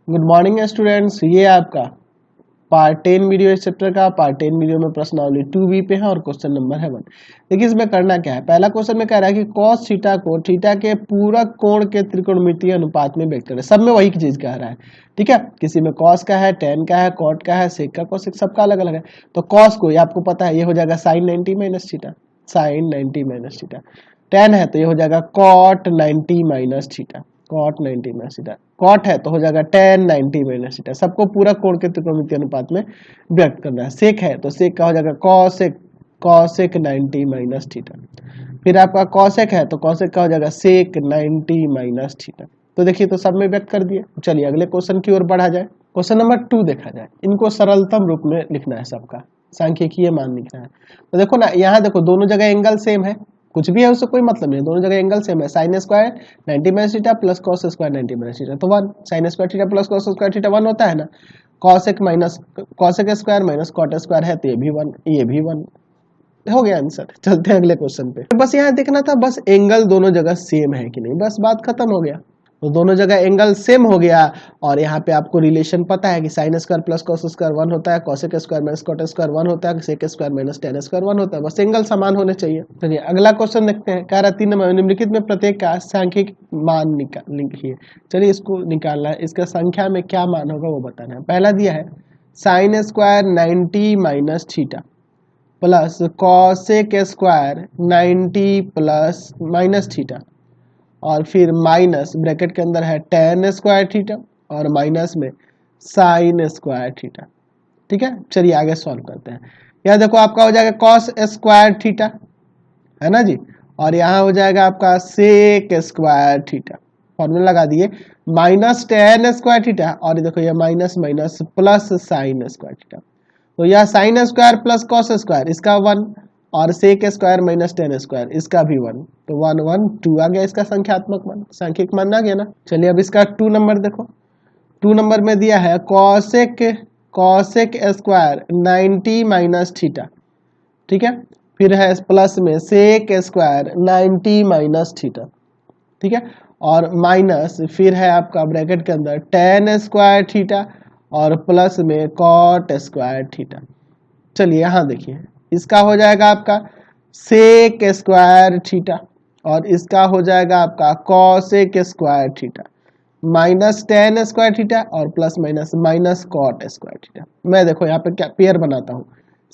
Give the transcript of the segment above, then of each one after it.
Good morning students, ये आपका part 10 video इस चैप्टर का। पार्ट 10 वीडियो में प्रश्नावली 2b पे है और क्वेश्चन नंबर है 1। देखिए इसमें करना क्या है। पहला क्वेश्चन में कह रहा है कि cos थीटा को थीटा के पूरक कोण के त्रिकोणमितीय अनुपात में व्यक्त करें। सब में वही चीज कह रहा है, ठीक है। किसी में cos का है, tan का है, cot का है, sec का, cosec, सबका अलग अलग है। तो cos को ये आपको पता है, ये हो जाएगा sin 90 minus theta, sin 90 minus theta. tan है तो ये हो जाएगा cot 90 minus theta, cot 90 minus theta. cot है तो हो जाएगा tan 90 माइनस थीटा। सबको पूरा कोण के त्रिकोणमितीय अनुपात में व्यक्त करना है। sec है तो sec का हो जाएगा cosec 90 माइनस थीटा। फिर आपका cosec है तो cosec का हो जाएगा sec 90 माइनस थीटा। तो देखिए तो सब में व्यक्त कर दिए। चलिए अगले क्वेश्चन की ओर बढ़ा जाए। क्वेश्चन नंबर 2 देखा जाए। इनको सरलतम रूप में लिखना है, सबका सांख्यिकीय मान लिखना है। तो देखो ना, यहाँ देखो दोनों जगह एंगल सेम है, कुछ भी है उससे कोई मतलब नहीं, दोनों जगह एंगल सेम है। Sine square 90 minus theta plus cos square 90 minus theta तो 1। Sine square theta plus cos square theta 1 होता है ना। Cosec square minus cot square है तो ये भी 1, ये भी 1। हो गया आंसर। चलते हैं अगले क्वेश्चन पे। तो बस यहाँ देखना था, बस एंगल दोनों जगह सेम है कि नहीं, बस बात खत्म हो गया। तो दोनों जगह एंगल सेम हो गया और यहाँ पे आपको रिलेशन पता है कि sine square plus cos square 1 होता है, cosec square minus cot square 1 होता है, sec square minus tan square 1 होता है। बस एंगल समान होने चाहिए। चलिए अगला क्वेश्चन देखते हैं। कह रहा 3 नंबर निम्नलिखित में प्रत्येक का सांख्यिक मान लिखिए। चलिए इसको निकालना है, इसका संख्या में क्या मान होगा वो बताना है। पहला दिया है sine square 90 minus theta plus cosec square 90 plus minus theta और फिर माइनस ब्रैकेट के अंदर है tan स्क्वायर थीटा और माइनस में साइन स्क्वायर थीटा। ठीक है, चलिए आगे सॉल्व करते हैं। यहाँ देखो आपका हो जाएगा कॉस स्क्वायर थीटा, है ना जी, और यहाँ हो जाएगा आपका सेक स्क्वायर थीटा। फॉर्मूला लगा दिए, माइनस tan स्क्वायर थीटा और देखो ये minus minus plus sine square theta. तो यह sine square plus cos square इसका 1 और sec square minus tan square इसका भी 1। तो 1 1 2 आ गया इसका संख्यात्मक मान, सांख्यिक मान आ गया ना। चलिए अब इसका 2 नंबर देखो। 2 नंबर में दिया है कॉसेक स्क्वायर 90 माइनस थीटा, ठीक है। फिर है प्लस में सेक स्क्वायर 90 माइनस थीटा, ठीक है, और माइनस फिर है आपका ब्रैकेट के अंदर tan स्क्वायर थीटा और प्लस में कॉट स्क्वायर थीटा। चलिए यहाँ देखिए, इसका हो जाएगा आपका सेक स्क्वायर थीटा और इसका हो जाएगा आपका cosec square theta minus tan square theta और plus minus minus cot square theta. मैं देखो यहाँ पे क्या पेयर बनाता हूँ,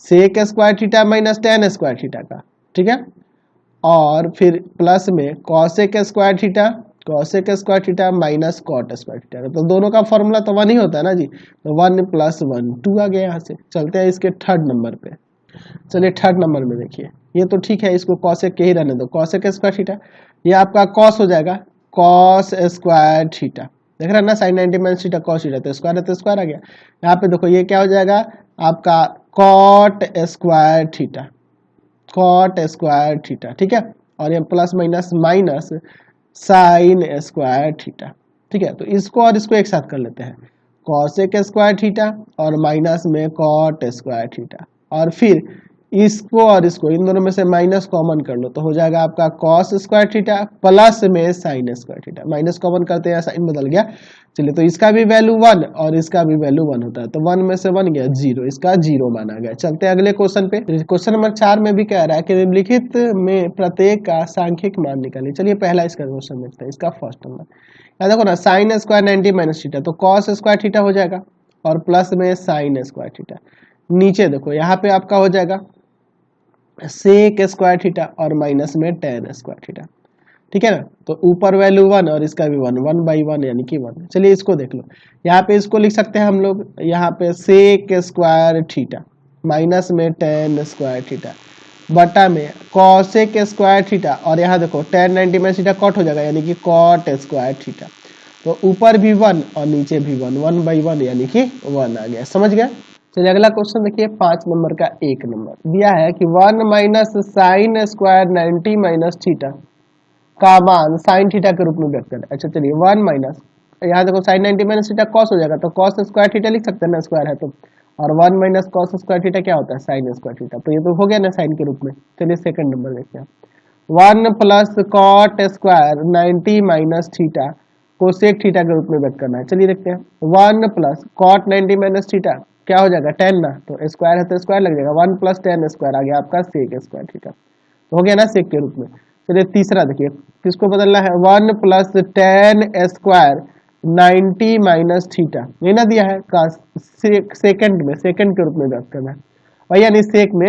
sec square theta minus tan square theta का, ठीक है, और फिर प्लस में cosec square theta minus cot square theta. तो दोनों का फॉर्मूला तो 1 ही होता है ना जी। तो 1 प्लस 1 2 आ गया। यहाँ से चलते हैं इसके 3rd नंबर पे। चलिए 3rd नंबर में देखिए, ये तो ठीक है, इसको कॉसेक के ही रहने दो। कॉसेक स्क्वायर थीटा ये आपका कॉस हो जाएगा, कॉस स्क्वायर थीटा। देख रहे हैं ना, sine 90 minus theta cos theta, तो स्क्वायर है तो स्क्वायर आ गया। यहाँ पे देखो ये क्या हो जाएगा आपका cot square theta, cot square theta, ठीक है, और ये plus minus minus sine square theta, ठीक है। तो इसको और इसको एक साथ कर लेते हैं, कॉसेक स्क्वायर थीटा और माइनस में कॉट स्क्वायर थीटा, और फिर इसको और इसको इन दोनों में से माइनस कॉमन कर लो तो हो जाएगा आपका कॉस स्क्वायर थीटा प्लस में sign square theta. Minus common करते हैं, साइन बदल गया। चलिए तो इसका भी वैल्यू 1 और इसका भी वैल्यू 1 होता है, तो 1 में से 1 गया 0, इसका 0 माना गया। चलते हैं अगले क्वेश्चन पे। क्वेश्चन नंबर 4 में भी कह रहा है कि निम्नलिखित में प्रत्येक का सांख्यिक मान निकालिए। चलिए पहला इसका क्वेश्चन देखते हैं, इसका फर्स्ट नंबर। यहाँ देखो ना, साइन स्क्वायर 90 माइनस थीटा, तो कॉस स्क्वायर थीटा हो जाएगा और प्लस में साइन स्क्वायर थीटा। नीचे देखो यहाँ पे आपका हो जाएगा सेक स्क्वायर थीटा और माइनस में tan स्क्वायर थीटा, ठीक है ना। तो ऊपर वैल्यू 1 और इसका भी 1, 1 बाई 1 यानी कि 1। चलिए इसको देख लो, यहाँ पे इसको लिख सकते हैं हम लोग, यहाँ पे सेक स्क्वायर थीटा माइनस में tan स्क्वायर थीटा बटा में कॉसेक स्क्वायर थीटा, और यहाँ देखो tan 90 माइनस थीटा कॉट हो जाएगा यानी कि कॉट स्क्वायर थीटा। तो ऊपर भी 1 और नीचे भी 1, 1 बाई 1 यानी कि 1 आ गया। समझ गए। चलिए अगला क्वेश्चन देखिए, 5 नंबर का 1 नंबर दिया है कि 1 minus sine square 90 minus theta का मान साइन थीटा के रूप में व्यक्त करें। अच्छा चलिए 1 माइनस, यहाँ देखो साइन 90 माइनस थीटा कॉस हो जाएगा, तो कॉस स्क्वायर थीटा लिख सकते हैं ना, स्क्वायर है तो, और 1 माइनस कॉस स्क्वायर थीटा क्या होता है, साइन स्क्वायर थीटा। तो ये तो हो गया ना साइन के रूप में। चलिए 2nd नंबर देखते हैं, 1 plus cot square 90 minus theta cosec theta के रूप में व्यक्त करना है। चलिए देखते हैं, 1 प्लस कॉट 90 माइनस थीटा क्या हो जाएगा, 10 ना, तो स्क्वायर है तो स्क्वायर लग जाएगा, 1 प्लस 10 स्क्वायर आ गया आपका सेक स्क्वायर थीटा, तो हो गया ना सेक के रूप में। चलिए तीसरा देखिए, किसको बदलना है, 1 प्लस 10 स्क्वायर 90 माइनस थीटा, ये ना दिया है का सेकंड में, सेकंड के रूप में व्यक्त करना है और यानी सेक में।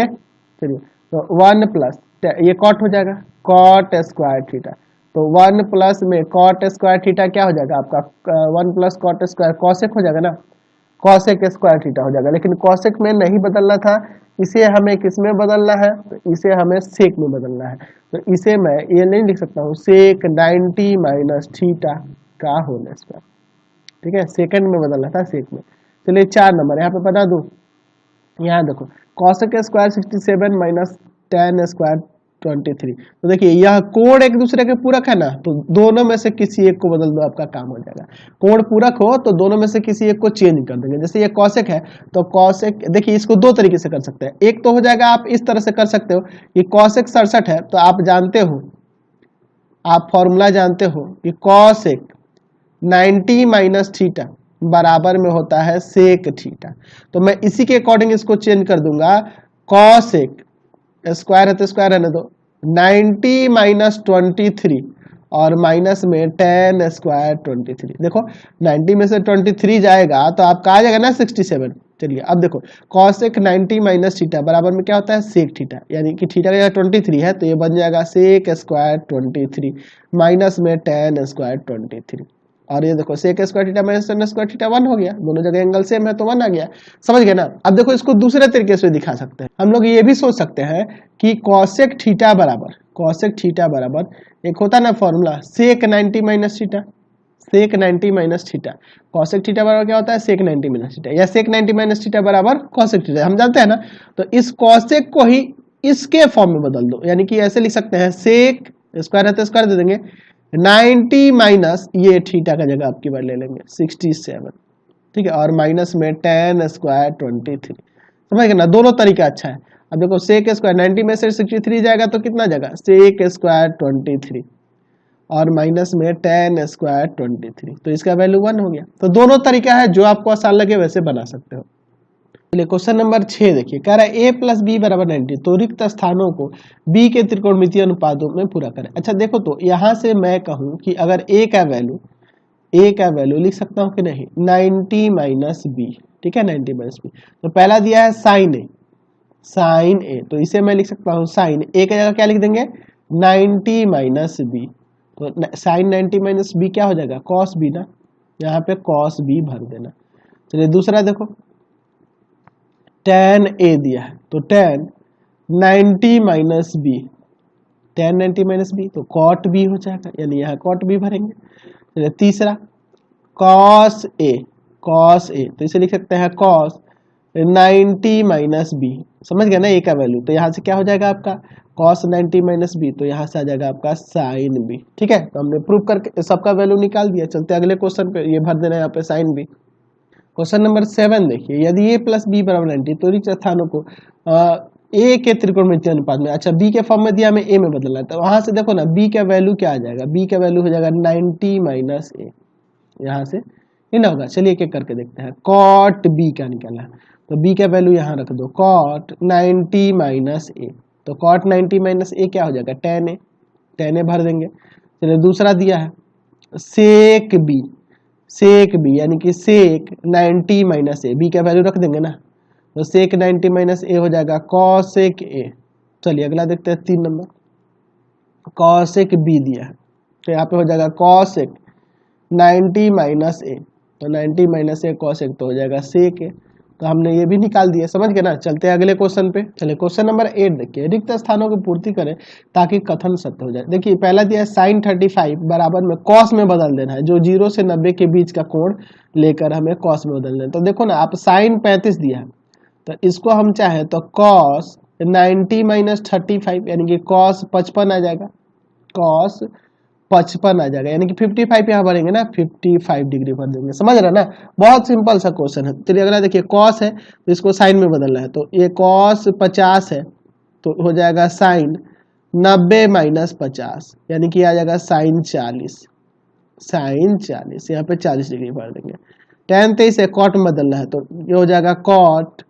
चलिए तो 1 प्लस ये कॉट हो जाएगा, कॉट स्क्वायर थीटा, तो 1 प्लस में कॉट स्क्वायर थीटा क्या हो जाएगा आपका, 1 प्लस कॉट स्क्वायर कॉसेक हो जाएगा ना, कॉसेक स्क्वायर थीटा हो जाएगा। लेकिन कॉसेक में नहीं बदलना था, इसे हमें किस में बदलना है, तो इसे हमें सेक में बदलना है। तो इसे मैं ये नहीं लिख सकता हूँ, सेक 90 माइनस थीटा का होल स्क्वायर, ठीक है, सेकंड में बदलना था सेक में। चलिए 4 नंबर यहाँ पे बता दूं, यहाँ देखो cosec square 67 minus tan square 23, तो देखिए यह कोण एक दूसरे के पूरक है ना, तो दोनों में से किसी एक को बदल दो, आपका काम हो जाएगा। कोण पूरक हो तो दोनों में से किसी एक को चेंज कर देंगे। जैसे ये कॉसेक है तो कॉसेक, देखिए इसको दो तरीके से कर सकते हैं, एक तो हो जाएगा आप इस तरह से कर सकते हो, ये कॉसेक 67 है तो आप जानते हो, आप फॉर्मूला जानते हो कि कॉसेक 90 माइनस थीटा बराबर में होता है सेक थीटा, तो मैं इसी के अकॉर्डिंग इसको चेंज कर दूंगा, कॉसेक स्क्वायर है तो स्क्वायर रहने दो, 90 माइनस 23 और माइनस में 10 स्क्वायर 23, देखो 90 में से 23 जाएगा तो आपका आ जाएगा ना 67। चलिए अब देखो कॉसेक 90 माइनस थीटा बराबर में क्या होता है, सेक थीटा, यानी कि थीटा का 23 है तो ये बन जाएगा सेक स्क्वायर 23 माइनस में 10 स्क्वायर 23, और ये देखो sec square theta minus tan square theta 1 हो गया, दोनों जगह एंगल सेम है तो 1 आ गया, समझ गए ना। अब देखो इसको दूसरे तरीके से दिखा सकते हैं, हम लोग ये भी सोच सकते हैं कि कॉसेक थीटा बराबर, कॉसेक थीटा बराबर एक होता है ना फॉर्मूला, सेक 90 माइनस थीटा, सेक 90 माइनस थीटा, कॉसेक थीटा बराबर क्या होता है, सेक 90 माइनस थीटा, या सेक 90 माइनस थीटा बराबर कॉसेक थीटा, हम जानते हैं ना। तो इस कॉसेक को ही इसके फॉर्म में बदल दो, यानी कि ऐसे लिख सकते हैं, सेक स्क्वायर है तो स्क्वायर दे देंगे, 90 माइनस ये थीटा का जगह आपकी बार ले लेंगे 67, ठीक है, और माइनस में 10 स्क्वायर 23, समझ गए ना, दोनों तरीका अच्छा है। अब देखो सेक स्क्वायर 90 में से 63 जाएगा तो कितना जाएगा, सेक स्क्वायर 23 और माइनस में 10 स्क्वायर 23, तो इसका वैल्यू 1 हो गया। तो दोनों तरीका है, जो आपको आसान लगे वैसे बना सकते हो। चलिए क्वेश्चन नंबर 6 देखिए, कह रहा है a प्लस बी बराबर 90, तो रिक्त स्थानों को b के त्रिकोणमितीय अनुपातों में पूरा करें। अच्छा देखो, तो यहाँ से मैं कहूँ कि अगर a का वैल्यू लिख सकता हूँ कि नहीं, 90 माइनस बी, ठीक है, 90 माइनस बी, तो पहला दिया है साइन ए, तो इसे मैं लिख सकता हूँ साइन ए की जगह क्या लिख देंगे, 90 माइनस बी, तो साइन 90 माइनस बी क्या हो जाएगा, कॉस बी ना, यहाँ पे कॉस बी भर देना। चलिए दूसरा देखो, tan a दिया है तो tan 90 minus B, tan 90 minus B तो cot b हो जाएगा, यानी यहाँ cot b भरेंगे। चलिए तीसरा cos a, तो इसे लिख सकते हैं cos 90 माइनस बी, समझ गया ना a का वैल्यू, तो यहाँ से क्या हो जाएगा आपका cos 90 माइनस बी, तो यहाँ से आ जाएगा आपका sin b, ठीक है, तो हमने प्रूव करके सबका वैल्यू निकाल दिया। चलते अगले क्वेश्चन पे, ये भर देना है यहाँ पे sin b। क्वेश्चन नंबर 7 देखिए, यदि a प्लस बी बराबर 90, तो रिक्त स्थानों को a के त्रिकोणमितीय अनुपात में, अच्छा b के फॉर्म में दिया, हमें a में बदलना है, तो वहां से देखो ना b का वैल्यू क्या आ जाएगा, b का वैल्यू हो जाएगा 90 माइनस a, यहाँ से ये ना होगा। चलिए एक एक करके देखते हैं, cot b क्या निकाला है, तो b का वैल्यू यहाँ रख दो, cot 90 माइनस a, तो cot 90 माइनस a क्या हो जाएगा, tan a भर देंगे। चलिए दूसरा दिया है सेक b, यानी कि सेक 90 माइनस ए, बी का वैल्यू रख देंगे ना, तो सेक 90 माइनस ए हो जाएगा कॉसेक ए। चलिए अगला देखते हैं 3 नंबर, कॉसेक बी दिया है, तो यहाँ पे हो जाएगा कॉसेक 90 माइनस ए, तो 90 माइनस ए कॉसेक तो हो जाएगा सेक ए, तो हमने ये भी निकाल दिया, समझ गए ना। चलते हैं अगले क्वेश्चन पे। चलिए क्वेश्चन नंबर 8 देखिए, रिक्त स्थानों की पूर्ति करें ताकि कथन सत्य हो जाए। देखिए पहला दिया है साइन 35 बराबर में कॉस में बदल देना है, जो 0 से 90 के बीच का कोण लेकर हमें कॉस में बदल देना है। तो देखो ना, आप साइन 35 दिया है, तो इसको हम चाहे तो कॉस 90 माइनस 35, यानी कि कॉस 55 आ जाएगा, कॉस 55 आ जाएगा, यानी कि 55 यहाँ भरेंगे ना, 55 डिग्री भर देंगे, समझ रहे ना, बहुत सिंपल सा क्वेश्चन है। चलिए अगला देखिए, कॉस है तो इसको साइन में बदलना है, तो ये कॉस 50 है तो हो जाएगा साइन 90 माइनस 50, यानी कि आ जाएगा साइन 40, साइन 40, यहाँ पे 40 डिग्री भर देंगे। tan 23 है, कॉट में बदलना है, तो ये हो जाएगा कॉट,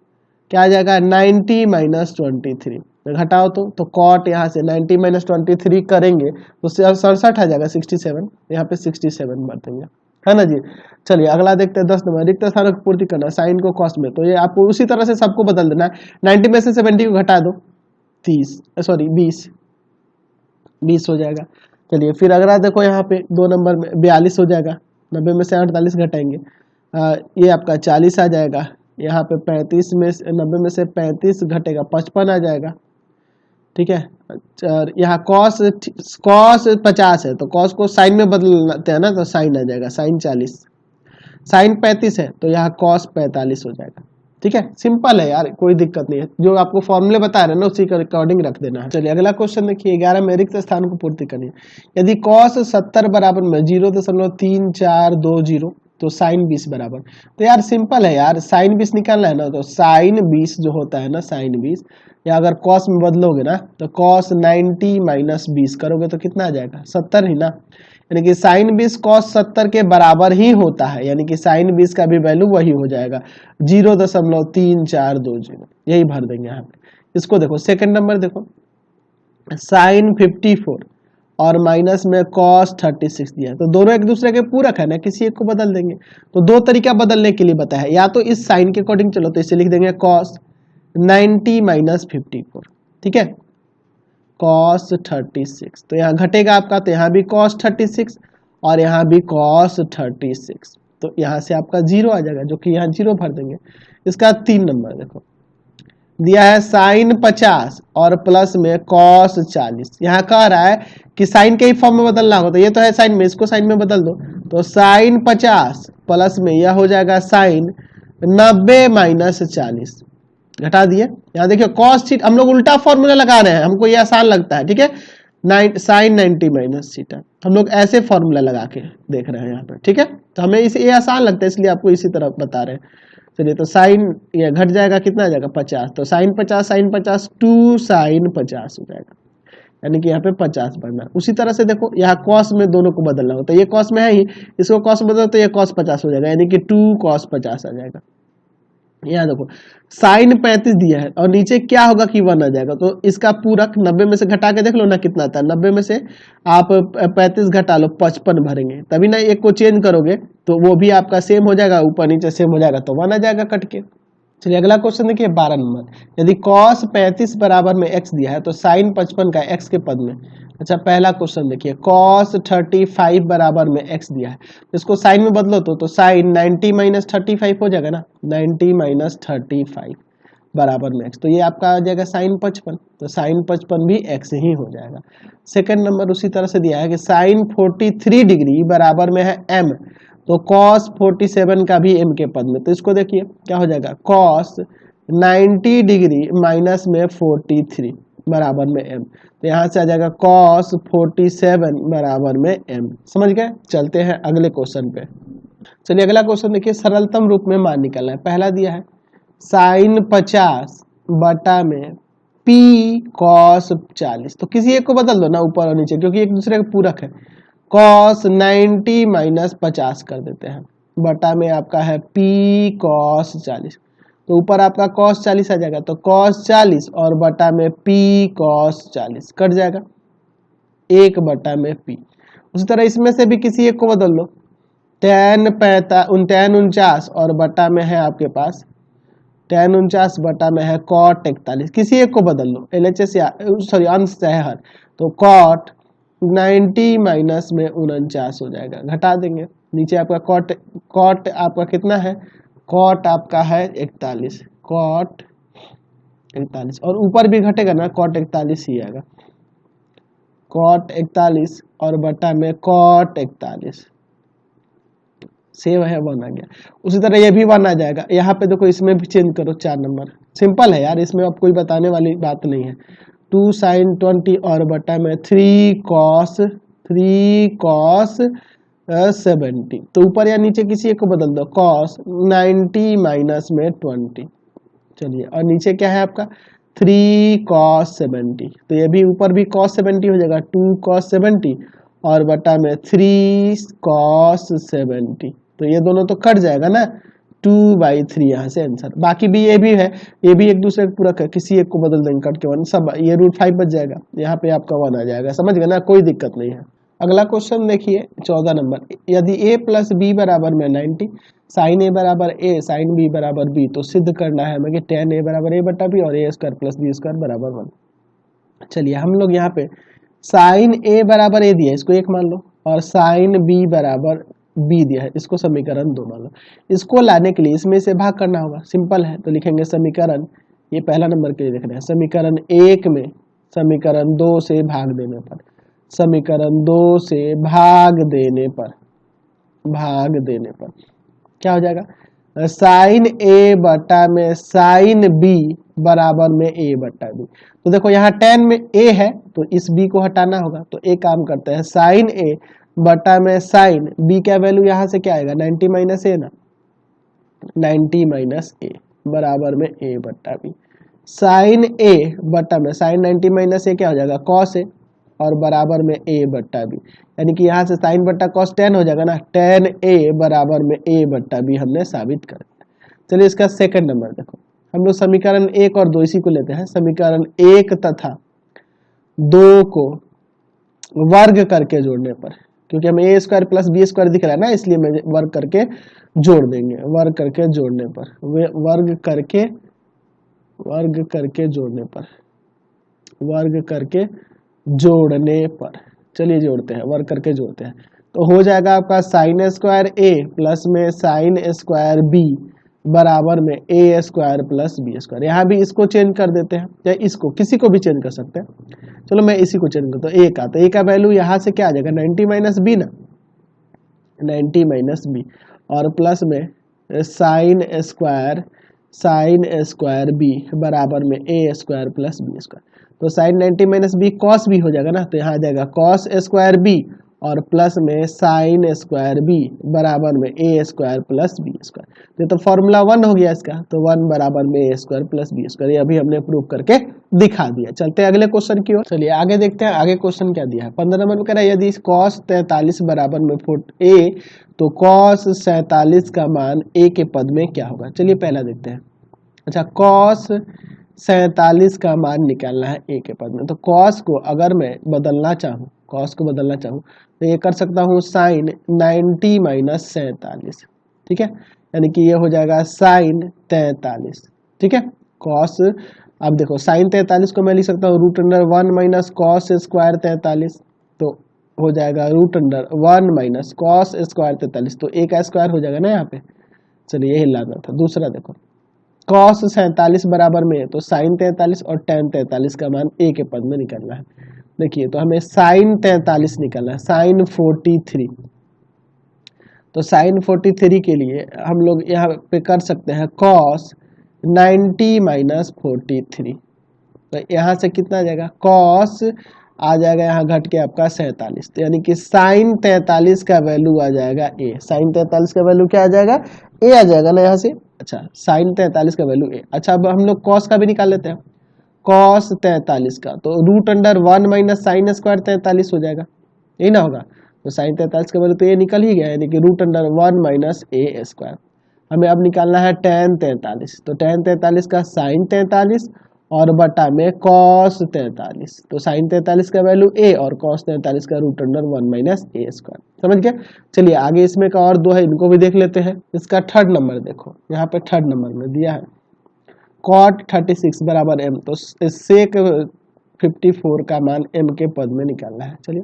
क्या आ जाएगा 90 माइनस 23, घटाओ तो कॉट यहाँ से 90 माइनस 23 करेंगे तो 67 आ जाएगा, 67, यहाँ पे 67 भर देंगे, है ना जी। चलिए अगला देखते हैं 10 नंबर, रिक्त स्थानों की पूर्ति करना, साइन को कॉस में, तो ये आपको उसी तरह से सबको बदल देना है। 90 में से 70 को घटा दो, 20 हो जाएगा। चलिए फिर अगला देखो, यहाँ पे 2 नंबर में 42 हो जाएगा, 90 में से 48 घटाएंगे, ये आपका 40 आ जाएगा। यहाँ पे 35 में 90 में से 35 घटेगा, 55 आ जाएगा, ठीक है। यहाँ कॉस 50 है, तो कॉस को साइन में बदलते हैं ना, तो साइन आ जाएगा, साइन 40, साइन 35 है, तो यहाँ कॉस 45 हो जाएगा, ठीक है। सिंपल है यार, कोई दिक्कत नहीं है, जो आपको फॉर्मूले बता रहे हैं ना उसी के अकॉर्डिंग रख देना है। चलिए अगला क्वेश्चन देखिए, 11 में रिक्त स्थान को पूर्ति करनी है। यदि कॉस 70 बराबर में 0.3420 तो साइन 20 बराबर, तो यार सिंपल है यार, साइन 20 निकालना है ना, तो साइन 20 जो होता है ना, साइन 20, या अगर कॉस में बदलोगे ना तो कॉस 90 माइनस 20 करोगे तो कितना आ जाएगा, 70 ही ना, यानी कि साइन 20 कॉस 70 के बराबर ही होता है, यानी कि साइन 20 का भी वैल्यू वही हो जाएगा, 0.3420, यही भर देंगे यहाँ पे। इसको देखो सेकंड नंबर देखो, साइन 54 और माइनस में कॉस 36 दिया है, तो दोनों एक दूसरे के पूरक है ना, किसी एक को बदल देंगे। तो दो तरीका बदलने के लिए बताया, या तो इस साइन के अकॉर्डिंग चलो, तो इसे लिख देंगे कॉस 90 माइनस 54, ठीक है, कॉस 36, तो यहाँ घटेगा आपका, तो यहाँ भी कॉस 36 और यहाँ भी कॉस 36, तो यहाँ से आपका 0 आ जाएगा, जो कि यहाँ 0 भर देंगे। इसका 3 नंबर देखो, दिया है साइन 50 और प्लस में कॉस 40, यहाँ कह रहा है कि साइन के ही फॉर्म में बदलना होगा, तो ये तो है साइन में, इसको साइन में बदल दो, तो साइन 50 प्लस में यह हो जाएगा साइन 90 माइनस 40, घटा दिए। यहाँ देखिए कॉस थीटा, हम लोग उल्टा फॉर्मूला लगा रहे हैं, हमको ये आसान लगता है, ठीक है, साइन 90 माइनस थीटा, हम लोग ऐसे फॉर्मूला लगा के देख रहे हैं यहाँ पे, ठीक है, तो हमें इसे ये आसान लगता है, इसलिए आपको इसी तरह बता रहे हैं। चलिए तो साइन ये घट जाएगा, कितना आ जाएगा 50, तो साइन 50 साइन 50 2 साइन 50 हो जाएगा, यानी कि यहाँ पे 50 बढ़ना। उसी तरह से देखो यहाँ कॉस में दोनों को बदलना होता है, ये कॉस में है ही, इसको कॉस बदलो तो ये कॉस 50 हो जाएगा, यानी कि 2 कॉस 50 आ जाएगा। यहाँ देखो साइन 35 दिया है और नीचे क्या होगा कि 1 आ जाएगा, तो इसका पूरक 90 में से घटा के देख लो ना कितना आता है, 90 में से आप 35 घटा लो 55 भरेंगे, तभी ना एक को चेंज करोगे तो वो भी आपका सेम हो जाएगा, ऊपर नीचे सेम हो जाएगा, तो 1 आ जाएगा कट के। चलिए अगला क्वेश्चन देखिए 12 नंबर, यदि cos 35 बराबर में x दिया है तो साइन 55 का x के पद में, अच्छा पहला क्वेश्चन देखिए cos 35 बराबर में x दिया है, इसको साइन में बदलो तो साइन 90 माइनस 35 हो जाएगा ना, 90 माइनस 35 बराबर में x, तो ये आपका आ जाएगा साइन 55, तो साइन 55 भी x ही हो जाएगा। सेकंड नंबर उसी तरह से दिया है कि साइन 43 डिग्री बराबर में है m, तो cos 47 का भी m के पद में, तो इसको देखिए क्या हो जाएगा, cos 90 डिग्री माइनस में 43 बराबर में m, तो यहाँ से आ जाएगा cos 47 बराबर में m। समझ गए, चलते हैं अगले क्वेश्चन पे। चलिए अगला क्वेश्चन देखिए, सरलतम रूप में मान निकालना है। पहला दिया है साइन 50 बटा में p cos 40, तो किसी एक को बदल दो ना ऊपर और नीचे, क्योंकि एक दूसरे का पूरक है, cos 90 माइनस 50 कर देते हैं, बटा में आपका है p cos 40, तो ऊपर आपका cos 40 आ जाएगा, तो cos 40 और बटा में p cos 40 कट जाएगा, 1 बटा में p। उसी तरह इसमें से भी किसी एक को बदल लो, tan 49 और बटा में है आपके पास tan 49 बटा में है cot 41, किसी एक को बदल लो, LHS या सॉरी अंश है हर, तो cot 90 माइनस में 49 हो जाएगा, घटा देंगे, नीचे आपका कॉट आपका कितना है, कॉट आपका है 41, कॉट 41 और ऊपर भी घटेगा ना, कॉट 41 ही आएगा, कॉट 41 और बटा में कॉट 41, सेव है 1 आ गया। उसी तरह ये भी 1 आ जाएगा, यहाँ पे देखो इसमें भी चेंज करो 4 नंबर, सिंपल है यार, इसमें अब कोई बताने वाली बात नहीं है, 2 साइन 20 और बटा में 3 कॉस 70, तो ऊपर या नीचे किसी एक को बदल दो, कॉस 90 माइनस में 20, चलिए और नीचे क्या है आपका 3 कॉस 70, तो ये भी ऊपर भी कॉस 70 हो जाएगा, 2 कॉस 70 और बटा में 3 cos 70। तो ये दोनों तो कट जाएगा ना, 2/3 यहाँ से आंसर। बाकी भी ये भी है, ये भी एक दूसरे का पूरक है, किसी एक को बदल देंगे कट के 1, सब ये √5 बच जाएगा, यहाँ पे आपका 1 आ जाएगा। समझ गए ना, कोई दिक्कत नहीं है। अगला क्वेश्चन देखिए 14 नंबर, यदि a + b बराबर में 90, sin a बराबर a, sin b बराबर b, तो सिद्ध करना है हमें कि tan a बराबर a बटा b और a² + b² बराबर 1। चलिए हम लोग यहाँ पे sin a बराबर a दिया है, इसको 1 मान लो, और sin b बराबर b दिया है, इसको समीकरण 2 मान लो। इसको लाने के लिए इसमें से भाग करना होगा, सिंपल है। तो लिखेंगे समीकरण, ये पहला नंबर के लिए लिख रहे हैं, समीकरण 1 में समीकरण 2 से भाग देने पर, समीकरण 2 से भाग देने पर क्या हो जाएगा, साइन a बटा में साइन b बराबर में a बटा b। तो देखो यहाँ tan में a है तो इस b को हटाना होगा, तो एक काम करते हैं, साइन a बटा में साइन b का वैल्यू यहाँ से क्या आएगा, 90 माइनस a ना, 90 माइनस a बराबर में a बटा b। साइन a बटा में साइन 90 माइनस a क्या हो जाएगा, cos a, और बराबर में a बटा b, यानी कि यहाँ से साइन बटा cos tan हो जाएगा ना, tan a बराबर में a बटा b हमने साबित कर दिया। चलिए इसका सेकंड नंबर देखो, हम लोग समीकरण 1 और 2 इसी को लेते हैं, समीकरण 1 तथा 2 को वर्ग करके जोड़ने पर, क्योंकि हमें a² + b² दिख रहा है ना, इसलिए मैं वर्ग करके जोड़ देंगे, वर्ग करके जोड़ने पर, वर्ग करके जोड़ने पर, चलिए जोड़ते हैं, वर्ग करके जोड़ते हैं। तो हो जाएगा आपका sin² a प्लस में sin² b बराबर में a² + b²। यहाँ भी इसको चेंज कर देते हैं, या इसको, किसी को भी चेंज कर सकते हैं। चलो मैं इसी को चेंज करता हूँ, तो a का वैल्यू यहाँ से क्या आ जाएगा, 90 माइनस b ना, 90 माइनस b, और प्लस में sin² b बराबर में a² + b²। तो sin 90 minus b cos b हो जाएगा ना, तो यहाँ आ जाएगा cos² b और प्लस में sin² b बराबर में a² + b²। ये तो फॉर्मूला 1 हो गया इसका, तो 1 बराबर में a² + b²। ये अभी हमने प्रूव करके दिखा दिया। चलते हैं अगले क्वेश्चन की ओर, चलिए आगे देखते हैं आगे क्वेश्चन क्या दिया है। 15 नंबर में कह रहा है यदि cos 43 बराबर में a, तो cos 47 का मान a के पद में क्या होगा। चलिए पहला देखते हैं। अच्छा, cos 47 का मान निकालना है a के पद में, तो cos को अगर मैं बदलना चाहूँ, तो ये कर सकता हूँ sin 90 माइनस 47, ठीक है, यानी कि ये हो जाएगा sin 43, ठीक है। cos, अब देखो sin 43 को मैं लिख सकता हूँ √1 माइनस cos² 43, तो हो जाएगा √1 माइनस cos² 43, तो a का स्क्वायर हो जाएगा ना यहाँ पे। चलिए यही लाना था। दूसरा देखो, cos 47 बराबर में, तो sin 43 और tan 43 का मान a के पद में निकालना है। देखिए तो हमें sin 43 निकालना है, sin 43, तो sin 43 के लिए हम लोग यहाँ पे कर सकते हैं cos 90 माइनस 43, तो यहाँ से कितना आ जाएगा, cos आ जाएगा यहाँ घट के आपका 47, तो यानी कि sin 43 का वैल्यू आ जाएगा a, sin 43 का वैल्यू क्या आ जाएगा, a आ जाएगा ना यहाँ से। अच्छा, sin 43 का वैल्यू a। अच्छा, अब हम लोग cos का भी निकाल लेते हैं, cos 43 का, तो √1 माइनस sin² 43 हो जाएगा, यही ना होगा। तो sin 43 का वैल्यू तो ये निकल ही गया, यानी कि √1 माइनस a²। हमें अब निकालना है tan 43, तो tan 43 का sin 43 और बटा में cos 43, तो sin 43 का वैल्यू a और cos 43 का √1 माइनस a²। समझ गया। चलिए आगे इसमें का और 2 है, इनको भी देख लेते हैं। इसका थर्ड नंबर देखो, यहाँ पे थर्ड नंबर में दिया है cot 36 बराबर m, तो sec 54 का मान m के पद में निकालना है। चलिए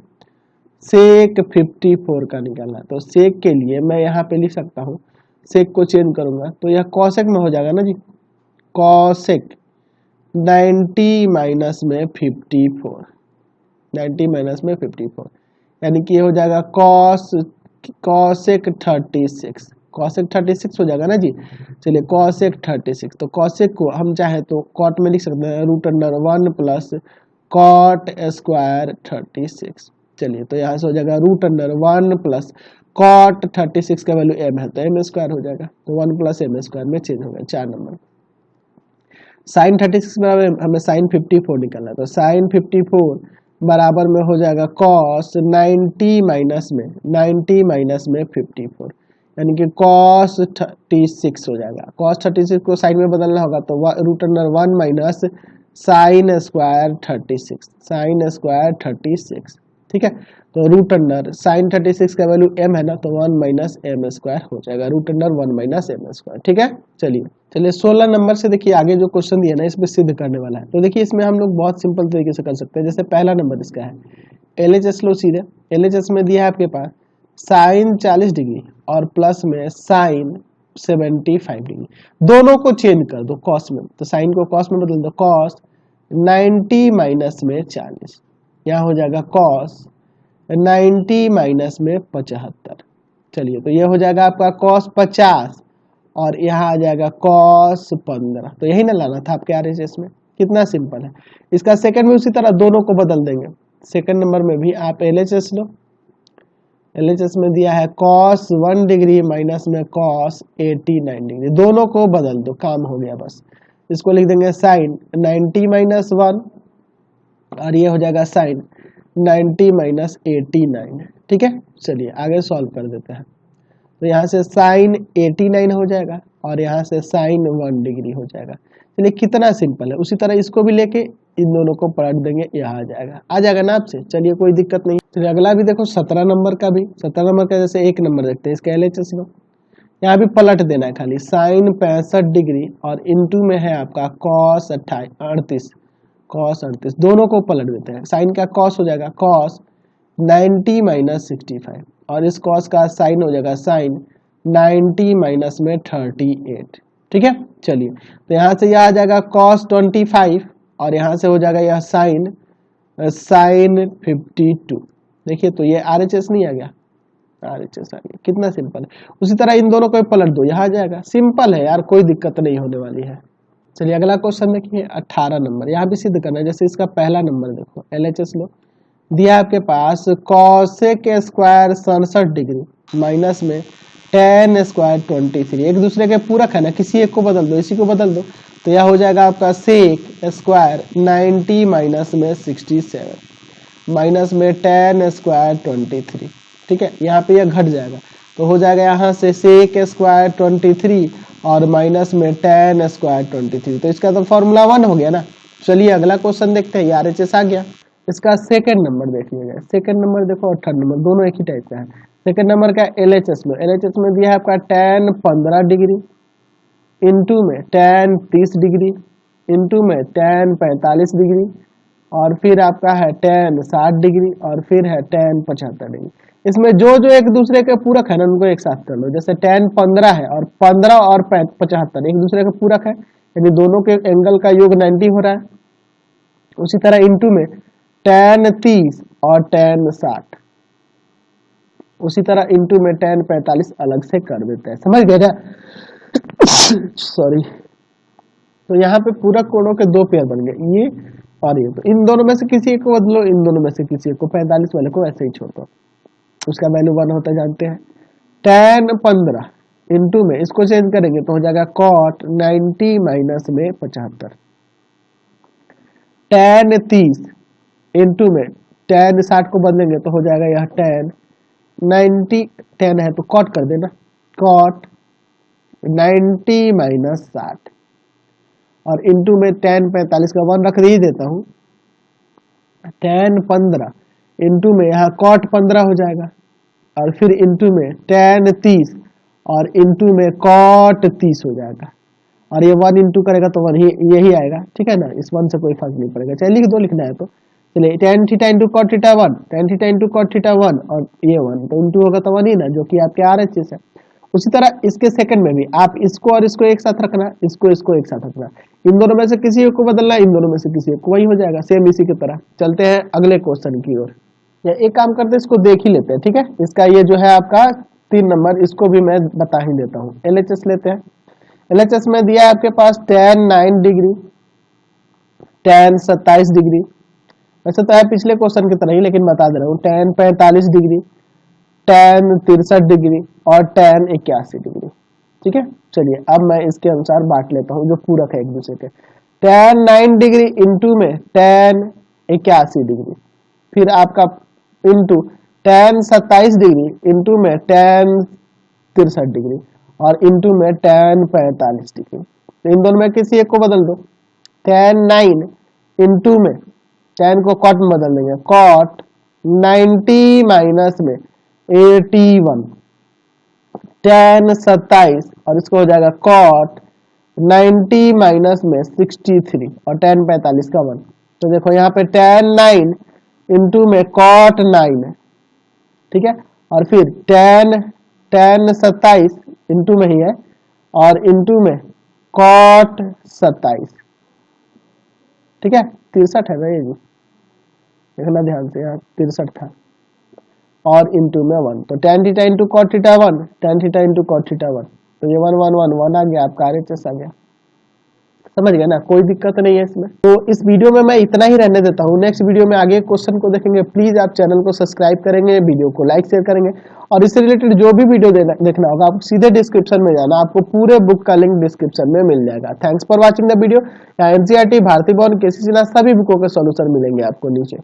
sec 54 का निकालना है, तो sec के लिए मैं यहाँ पे लिख सकता हूँ, sec को चेंज करूंगा तो यह cosec में हो जाएगा ना जी, cosec 90 माइनस में 54, 90 माइनस में 54, यानी कि ये हो जाएगा cosec 36, cosec 36 हो जाएगा ना जी। चलिए cosec 36, तो cosec को हम चाहे तो cot में लिख सकते हैं √1 प्लस cot² 36। चलिए तो यहाँ से हो जाएगा √1 प्लस cot 36 का वैल्यू m है, तो m² हो जाएगा, तो 1 प्लस m² में चेंज हो गया। 4 नंबर sin 36 बराबर हमें sin 54 निकालना है, तो sin 54 बराबर में हो जाएगा कॉस 90 माइनस में 54, यानी कि कॉस 36 हो जाएगा। कॉस 36 को साइन में बदलना होगा तो root under 1 minus sine square 36, ठीक है। तो रूट अंडर साइन 36 का वैल्यू m है ना, तो 1 माइनस एम स्क्वायर हो जाएगा, root under 1 minus M square, ठीक है। चलिए 16 नंबर से देखिए आगे जो क्वेश्चन दिया ना इसमें सिद्ध करने वाला है। तो देखिए इसमें हम लोग बहुत सिंपल तरीके से कर सकते हैं। जैसे पहला नंबर इसका है LHS लो सीधे, LHS में दिया है आपके पास साइन 40 डिग्री और प्लस में साइन 75 डिग्री, दोनों को चेंज कर दो कॉस में, तो साइन को कॉस में बदल दो, कॉस 90 माइनस में 40, यहाँ हो जाएगा कॉस 90 माइनस में 75। चलिए तो ये हो जाएगा आपका कॉस 50 और यहाँ आ जाएगा कॉस 15। तो यही ना लाना था आपके RHS में, कितना सिंपल है। इसका सेकंड में उसी तरह दोनों को बदल देंगे। सेकंड नंबर में भी आप LHS लो, LHS में दिया है cos 1 डिग्री माइनस में cos 89 डिग्री, दोनों को बदल दो, काम हो गया बस। इसको लिख देंगे साइन 90 माइनस 1 और ये हो जाएगा साइन 90 माइनस 89, ठीक है। चलिए आगे सॉल्व कर देते हैं। तो यहाँ से साइन 89 हो जाएगा और यहाँ से साइन 1 डिग्री हो जाएगा। चलिए कितना सिंपल है। उसी तरह इसको भी लेके इन दोनों को पलट देंगे, यहाँ आ जाएगा ना आपसे। चलिए कोई दिक्कत नहीं। चलिए अगला भी देखो 17 नंबर का भी, 17 नंबर का जैसे एक नंबर देखते हैं, इसका LHS लो, यहाँ भी पलट देना है खाली, साइन 65 डिग्री और इनटू में है आपका कॉस 38, दोनों को पलट देते हैं। साइन का कॉस हो जाएगा कॉस 90 माइनस 65 और इस कॉस का साइन हो जाएगा साइन 90 माइनस में 38, ठीक है। चलिए तो यहाँ से यह आ जाएगा कॉस 25 और यहाँ से हो जाएगा यह साइन 52। देखिए तो ये RHS नहीं आ गया, RHS आ गया, कितना सिंपल है। उसी तरह इन दोनों को पलट दो, यहाँ आ जाएगा, सिंपल है यार, कोई दिक्कत नहीं होने वाली है। चलिए अगला क्वेश्चन देखिए 18 नंबर, यहाँ भी सिद्ध करना है। जैसे इसका पहला नंबर देखो, LHS लो, दिया आपके पास कॉसेक स्क्वायर 67 डिग्री माइनस में tan स्क्वायर 23, एक दूसरे के पूरक है ना, किसी एक को बदल दो, इसी को बदल दो, तो यह हो जाएगा आपका सेक स्क्वायर 90 माइनस में 67 माइनस में tan स्क्वायर 23, ठीक है। यहाँ पे यह घट जाएगा तो हो जाएगा यहाँ से सेक स्क्वायर 23 और माइनस में tan स्क्वायर 23, तो इसका तो फॉर्मूला 1 हो गया ना। चलिए अगला क्वेश्चन देखते हैं, RHS आ गया। इसका सेकंड नंबर देख लीजिएगा, सेकंड नंबर देखो और थर्ड नंबर दोनों एक ही टाइप का है। सेकंड नंबर का LHS में, LHS में दिया है आपका tan 15 डिग्री इंटू में tan 30 डिग्री इंटू में tan 45 डिग्री और फिर आपका है tan 60 डिग्री और फिर है tan 75 डिग्री। इसमें जो जो एक दूसरे के पूरक है ना उनको एक साथ कर लो। जैसे tan 15 है और 15 और 75 एक दूसरे के पूरक है, यानी दोनों के एंगल का योग 90 हो रहा है। उसी तरह इंटू में tan 30 और tan 60, उसी तरह इंटू में tan 45 अलग से कर देते हैं, समझ गए क्या? सॉरी। तो यहाँ पे पूरक कोणों के दो पेयर बन गए, ये और ये। तो इन दोनों में से किसी एक को बदलो, इन दोनों में से किसी एक को, 45 वाले को ऐसे ही छोड़ दो, उसका वैल्यू 1 होता है जानते हैं। tan 15 इंटू में इसको चेंज करेंगे तो हो जाएगा cot 90 माइनस में 75, tan 30 इंटू में tan 60 को बदलेंगे तो हो जाएगा यह tan 90, tan है तो cot कर देना, cot 90 माइनस 60 और इंटू में tan 45 का 1 रख ही देता हूँ, tan 15 इंटू में यहाँ cot 15 हो जाएगा और फिर इंटू में tan 30 और इंटू में cot 30 हो जाएगा और ये 1 इंटू करेगा तो 1 यही आएगा, ठीक है ना। इस 1 से कोई फर्क नहीं पड़ेगा। चलिए लिख दो, लिखना है तो चलिए tan theta into cot theta 1, tan theta into cot theta 1 और ये 1 तो इंटू होगा तो 1 ही ना, जो कि आपके RHS है। उसी तरह इसके सेकंड में भी आप इसको और इसको एक साथ रखना, इसको इसको एक साथ रखना, इन दोनों में से किसी एक को बदलना, इन दोनों में से किसी एक को, वही हो जाएगा सेम इसी की तरह। चलते हैं अगले क्वेश्चन की ओर, या एक काम करते हैं इसको देख ही लेते हैं, ठीक है। इसका ये जो है आपका 3 नंबर, इसको भी मैं बता ही देता हूँ। LHS लेते हैं। LHS में दिया है आपके पास tan 9 डिग्री, tan 27 डिग्री, वैसे तो है पिछले क्वेश्चन की तरह ही, लेकिन बता दे रहा हूँ, tan 45 डिग्री, tan 63 डिग्री और tan 81 डिग्री, ठीक है। चलिए अब मैं इसके अनुसार बांट लेता हूँ जो पूरक है एक दूसरे के। tan 9 डिग्री इंटू में tan 81 डिग्री, फिर आपका इंटू tan 27 डिग्री इंटू में tan 63 डिग्री और इंटू में tan 45 डिग्री। तो इन दोनों में किसी एक को बदल दो। tan 9 इंटू में tan को cot में बदल देंगे, cot 90 माइनस में 81 tan 27 और इसको हो जाएगा cot 90 माइनस में 63 और tan 45 का 1। तो देखो यहाँ पे tan 9 इंटू में cot 9 है, ठीक है, और फिर tan 27 इंटू में ही है और इंटू में cot 27, ठीक है, 63 है ना ये जी, देखना ध्यान से, यहाँ 63 था और इंटू में 1, तो tan theta into cot theta 1, tan theta into cot theta 1, तो ये 1 1 1 1 आ गया, आपका RHS आ गया। समझ गए ना, कोई दिक्कत नहीं है इसमें। तो इस वीडियो में मैं इतना ही रहने देता हूँ, नेक्स्ट वीडियो में आगे क्वेश्चन को देखेंगे। प्लीज आप चैनल को सब्सक्राइब करेंगे, वीडियो को लाइक शेयर करेंगे और इससे रिलेटेड जो भी वीडियो देखना होगा आपको सीधे डिस्क्रिप्शन में जाना, आपको पूरे बुक का लिंक डिस्क्रिप्शन में मिल जाएगा। Thanks for watching the video. यहाँ NCERT, भारती भवन, KC सिन्हा सभी बुकों के सॉल्यूशन मिलेंगे आपको नीचे।